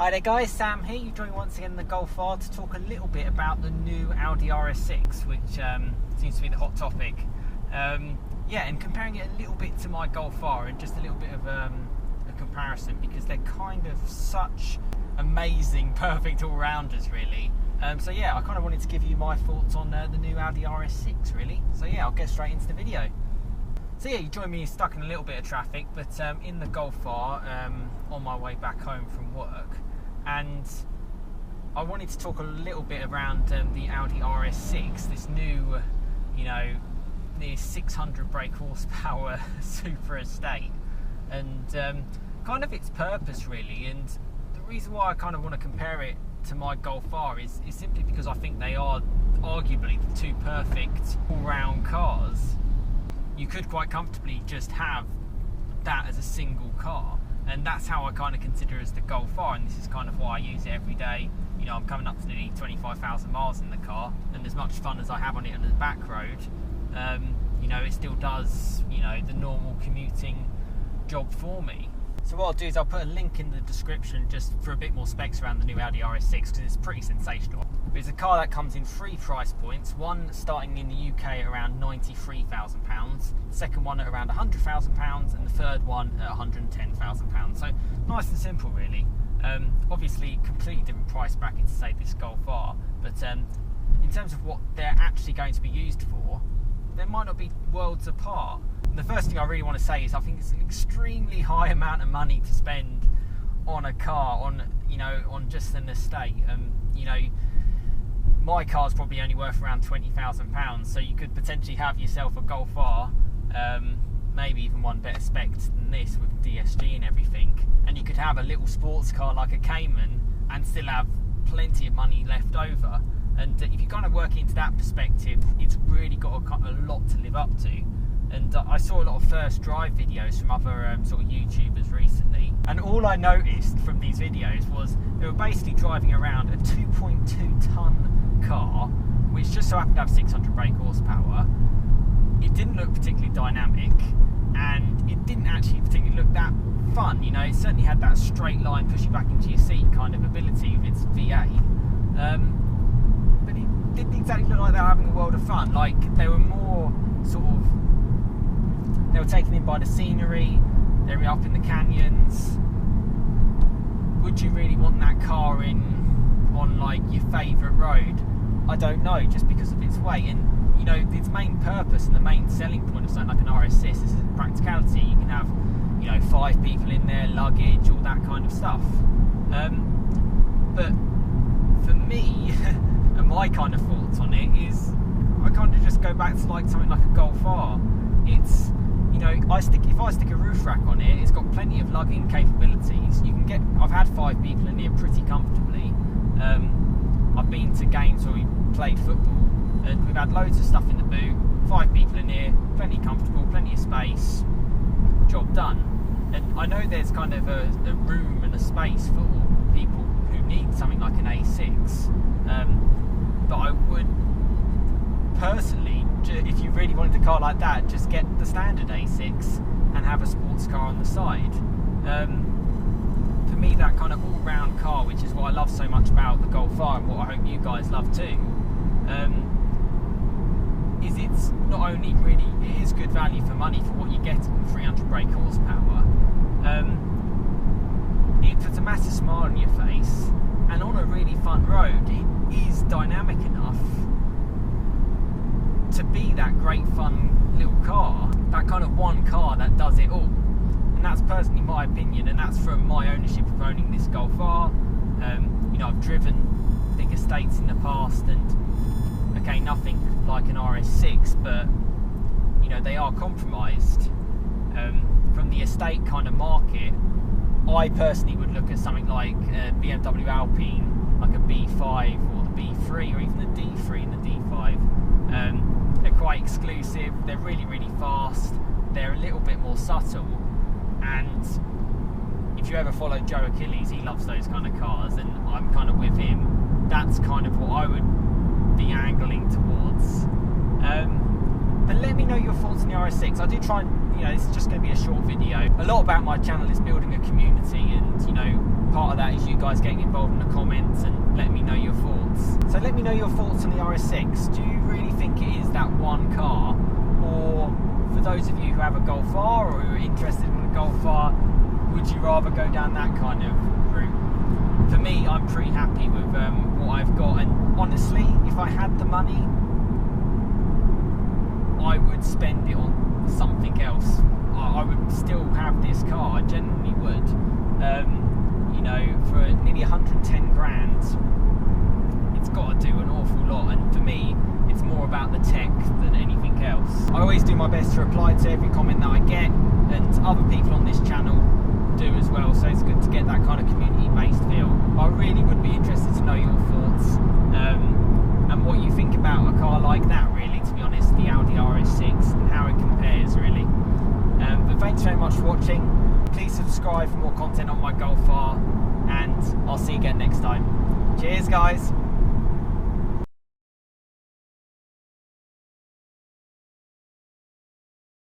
Hi there guys, Sam here. You join once again the Golf R to talk a little bit about the new Audi RS6, which seems to be the hot topic. Yeah, and comparing it a little bit to my Golf R and just a little bit of a comparison, because they're kind of such amazing, perfect all-rounders really. So yeah, I kind of wanted to give you my thoughts on the new Audi RS6 really. So yeah, I'll get straight into the video. So yeah, you join me stuck in a little bit of traffic, but in the Golf R on my way back home from work, and I wanted to talk a little bit around the Audi RS6, this new, near 600 brake horsepower super estate, and kind of its purpose really. And the reason why I kind of want to compare it to my Golf R is simply because I think they are arguably the two perfect all-round cars. You could quite comfortably just have that as a single car, and that's how I kind of consider as the Golf R, and this is kind of why I use it every day. I'm coming up to nearly 25,000 miles in the car, and as much fun as I have on it on the back road, it still does, the normal commuting job for me. So what I'll do is I'll put a link in the description just for a bit more specs around the new Audi RS6, because it's pretty sensational. It's a car that comes in three price points, one starting in the UK at around £93,000, the second one at around £100,000, and the third one at £110,000. So nice and simple really. Obviously completely different price bracket to say this Golf R, but in terms of what they're actually going to be used for, they might not be worlds apart. And the first thing I really want to say is I think it's an extremely high amount of money to spend on a car, on just an estate. My car's probably only worth around £20,000, so you could potentially have yourself a Golf R, maybe even one better spec than this with DSG and everything, and you could have a little sports car like a Cayman and still have plenty of money left over. And if you kind of work into that perspective, it's really got a lot to live up to. And I saw a lot of first drive videos from other sort of YouTubers recently, and all I noticed from these videos was they were basically driving around a 2.2 ton car, which just so happened to have 600 brake horsepower. It didn't look particularly dynamic, and it didn't actually particularly look that fun. It certainly had that straight line, push you back into your seat kind of ability with its V8, but it didn't exactly look like they were having a world of fun. Like, they were more sort of, they were taken in by the scenery, they were up in the canyons. Would you really want that car on like your favourite road? I don't know, just because of its weight. And its main purpose and the main selling point of something like an RS6 is practicality. You can have 5 people in there, luggage, all that kind of stuff. But for me and my kind of thoughts on it is, I kind of just go back to like something like a Golf R. It's, if I stick a roof rack on it, it's got plenty of lugging capabilities. I've had 5 people in here pretty comfortably. I've been to games where we played football and we've had loads of stuff in the boot. 5 people in here, plenty comfortable, plenty of space, job done. And I know there's kind of a room and a space for people who need something like an A6, but I would personally, if you really wanted a car like that, just get the standard A6 and have a sports car on the side. For me, that kind of all-round car, which is what I love so much about the Golf R and what I hope you guys love too, is it's not only really, it is good value for money for what you get in 300 brake horsepower. It puts a massive smile on your face, and on a really fun road, it is dynamic enough to be that great fun little car, that kind of one car that does it all. And that's personally my opinion, and that's from my ownership of owning this Golf R. I've driven big estates in the past, and okay, nothing like an RS6, but they are compromised. From the estate kind of market, I personally would look at something like a BMW Alpine, like a B5 or the B3 or even the D3 and the D5. They're quite exclusive, they're really, really fast, they're a little bit more subtle, and if you ever follow Joe Achilles, he loves those kind of cars, and I'm kind of with him. That's kind of what I would be angling towards. But let me know your thoughts on the RS6. I do try and, this is just going to be a short video. A lot about my channel is building a community and, part of that is you guys getting involved in the comments and letting me know your thoughts. So let me know your thoughts on the RS6. Do you really think it is that one car? Or for those of you who have a Golf R or who are interested in a Golf R, would you rather go down that kind of route? For me, I'm pretty happy with what I've got, and honestly, if I had the money, I would spend it on something else. I would still have this car, I genuinely would. You know, for nearly 110 grand, it's got to do an awful lot, and for me, it's more about the tech than anything else. I always do my best to reply to every comment that I get, and other people on this channel do as well, so it's good to get that kind of community-based feel. I really would be interested to know your thoughts and what you think about a car like that, really, to be honest, the Audi RS6 and how it compares, really. But thanks very much for watching. Please subscribe for more content on my Golf R, and I'll see you again next time. Cheers, guys.